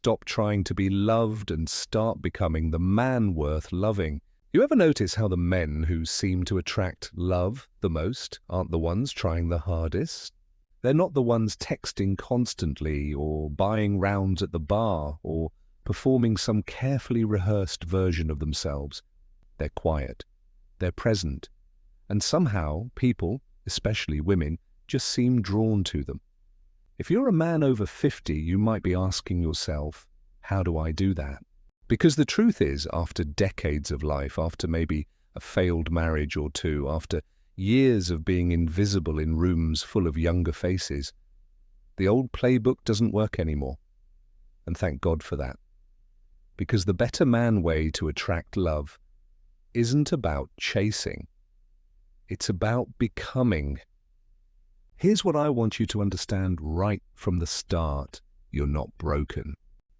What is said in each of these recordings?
stop trying to be loved and start becoming the man worth loving. You ever notice how the men who seem to attract love the most aren't the ones trying the hardest? They're not the ones texting constantly or buying rounds at the bar or performing some carefully rehearsed version of themselves. They're quiet, they're present, and somehow people, especially women, just seem drawn to them. If you're a man over 50, you might be asking yourself, how do I do that? Because the truth is, after decades of life, after maybe a failed marriage or two, after years of being invisible in rooms full of younger faces, the old playbook doesn't work anymore. And thank God for that. Because the better man way to attract love isn't about chasing. It's about becoming. Here's what I want you to understand right from the start. You're not broken.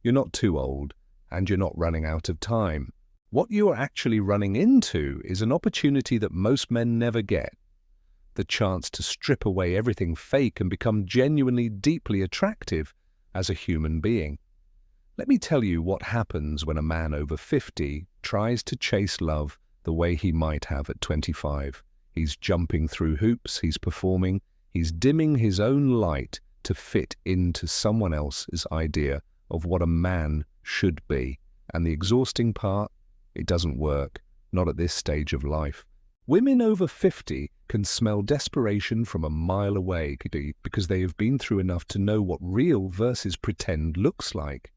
You're not too old. And you're not running out of time. What you are actually running into is an opportunity that most men never get. The chance to strip away everything fake and become genuinely deeply attractive as a human being. Let me tell you what happens when a man over 50 tries to chase love the way he might have at 25. He's jumping through hoops, he's performing, he's dimming his own light to fit into someone else's idea of what a man should be. And the exhausting part, it doesn't work, not at this stage of life. Women over 50 can smell desperation from a mile away because they have been through enough to know what real versus pretend looks like.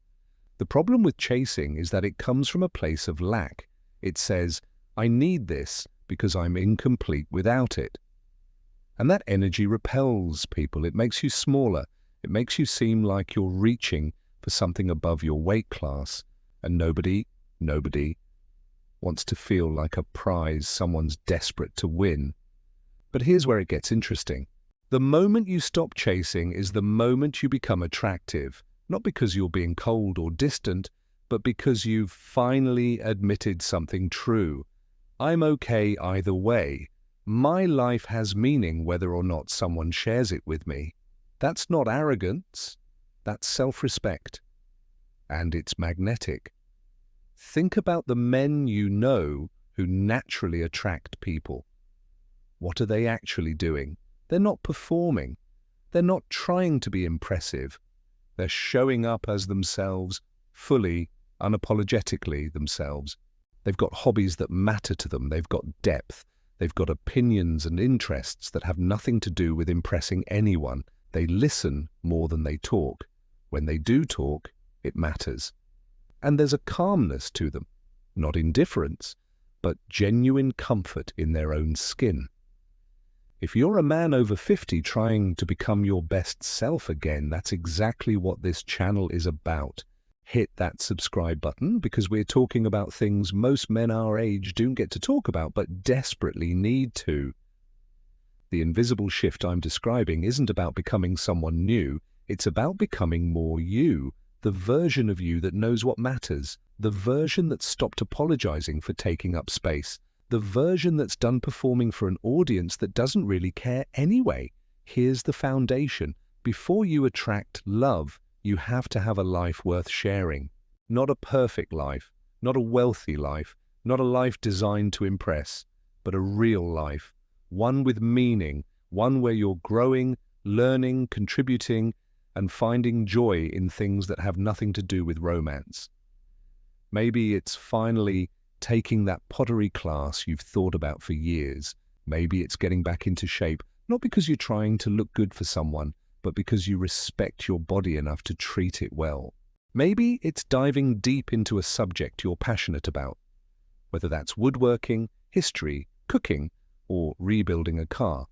The problem with chasing is that it comes from a place of lack. It says, I need this because I'm incomplete without it. And that energy repels people. It makes you smaller. It makes you seem like you're reaching for something above your weight class, and nobody wants to feel like a prize someone's desperate to win. But here's where it gets interesting. The moment you stop chasing is the moment you become attractive, not because you're being cold or distant, but because you've finally admitted something true. I'm okay either way. My life has meaning whether or not someone shares it with me. That's not arrogance. That's self-respect. And it's magnetic. Think about the men you know who naturally attract people. What are they actually doing? They're not performing. They're not trying to be impressive. They're showing up as themselves, fully, unapologetically themselves. They've got hobbies that matter to them. They've got depth. They've got opinions and interests that have nothing to do with impressing anyone. They listen more than they talk. When they do talk, it matters. And there's a calmness to them, not indifference, but genuine comfort in their own skin. If you're a man over 50 trying to become your best self again, that's exactly what this channel is about. Hit that subscribe button because we're talking about things most men our age don't get to talk about but desperately need to. The invisible shift I'm describing isn't about becoming someone new. It's about becoming more you, the version of you that knows what matters, the version that's stopped apologizing for taking up space, the version that's done performing for an audience that doesn't really care anyway. Here's the foundation. Before you attract love, you have to have a life worth sharing. Not a perfect life, not a wealthy life, not a life designed to impress, but a real life, one with meaning, one where you're growing, learning, contributing, and finding joy in things that have nothing to do with romance. Maybe it's finally taking that pottery class you've thought about for years. Maybe it's getting back into shape, not because you're trying to look good for someone, but because you respect your body enough to treat it well. Maybe it's diving deep into a subject you're passionate about, whether that's woodworking, history, cooking, or rebuilding a car.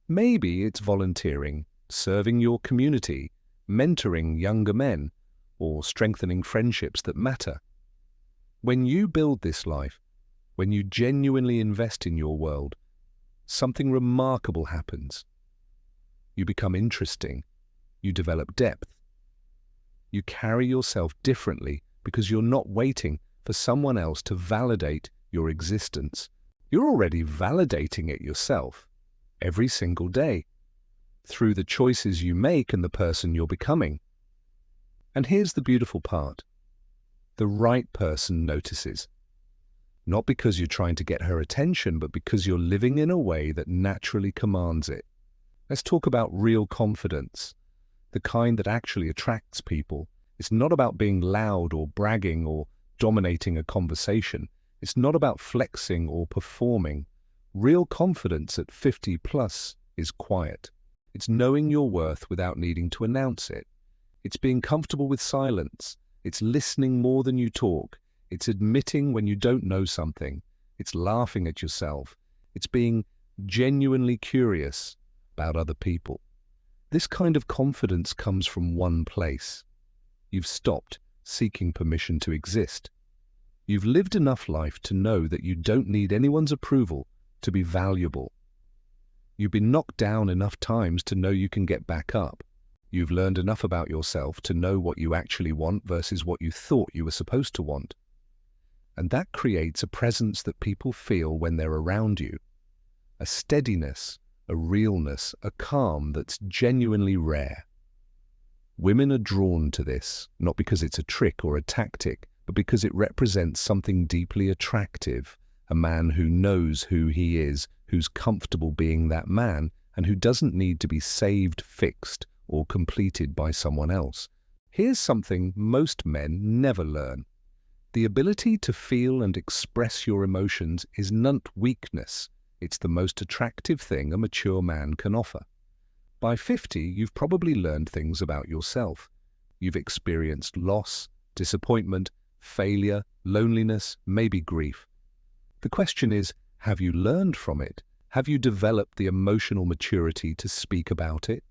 Maybe it's volunteering, serving your community, mentoring younger men, or strengthening friendships that matter. When you build this life, when you genuinely invest in your world, something remarkable happens. You become interesting. You develop depth. You carry yourself differently because you're not waiting for someone else to validate your existence. You're already validating it yourself every single day through the choices you make and the person you're becoming. And here's the beautiful part. The right person notices. Not because you're trying to get her attention, but because you're living in a way that naturally commands it. Let's talk about real confidence, the kind that actually attracts people. It's not about being loud or bragging or dominating a conversation. It's not about flexing or performing. Real confidence at 50 plus is quiet. It's knowing your worth without needing to announce it. It's being comfortable with silence. It's listening more than you talk. It's admitting when you don't know something. It's laughing at yourself. It's being genuinely curious about other people. This kind of confidence comes from one place. You've stopped seeking permission to exist. You've lived enough life to know that you don't need anyone's approval to be valuable. You've been knocked down enough times to know you can get back up. You've learned enough about yourself to know what you actually want versus what you thought you were supposed to want. And that creates a presence that people feel when they're around you. A steadiness, a realness, a calm that's genuinely rare. Women are drawn to this, not because it's a trick or a tactic, but because it represents something deeply attractive. A man who knows who he is, who's comfortable being that man, and who doesn't need to be saved, fixed, or completed by someone else. Here's something most men never learn. The ability to feel and express your emotions is not weakness. It's the most attractive thing a mature man can offer. By 50, you've probably learned things about yourself. You've experienced loss, disappointment, failure, loneliness, maybe grief. The question is, have you learned from it? Have you developed the emotional maturity to speak about it?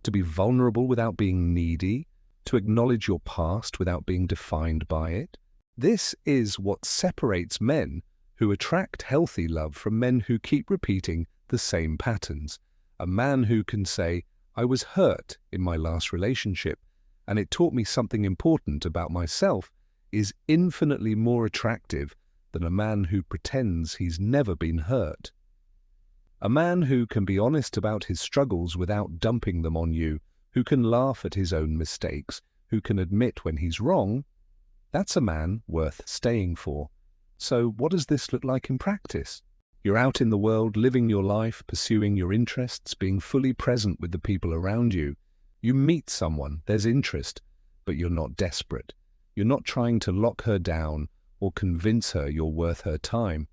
To be vulnerable without being needy? To acknowledge your past without being defined by it? This is what separates men who attract healthy love from men who keep repeating the same patterns. A man who can say, I was hurt in my last relationship, and it taught me something important about myself, is infinitely more attractive than a man who pretends he's never been hurt. A man who can be honest about his struggles without dumping them on you, who can laugh at his own mistakes, who can admit when he's wrong, that's a man worth staying for. So what does this look like in practice? You're out in the world, living your life, pursuing your interests, being fully present with the people around you. You meet someone, there's interest, but you're not desperate. You're not trying to lock her down or convince her you're worth her time.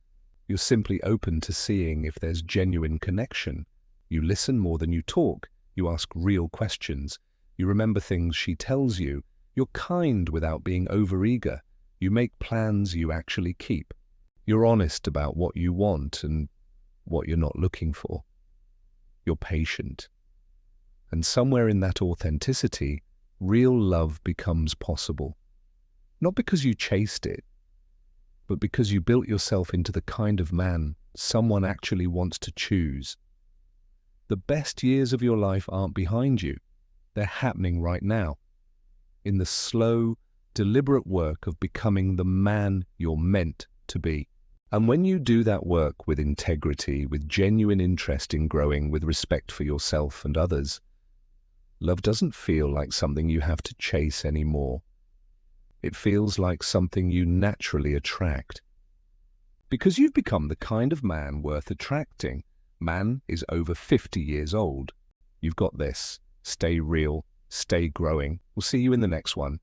You're simply open to seeing if there's genuine connection. You listen more than you talk. You ask real questions. You remember things she tells you. You're kind without being overeager. You make plans you actually keep. You're honest about what you want and what you're not looking for. You're patient. And somewhere in that authenticity, real love becomes possible. Not because you chased it, but because you built yourself into the kind of man someone actually wants to choose. The best years of your life aren't behind you. They're happening right now. In the slow, deliberate work of becoming the man you're meant to be. And when you do that work with integrity, with genuine interest in growing, with respect for yourself and others, love doesn't feel like something you have to chase anymore. It feels like something you naturally attract. Because you've become the kind of man worth attracting. Man is over 50 years old. You've got this. Stay real. Stay growing. We'll see you in the next one.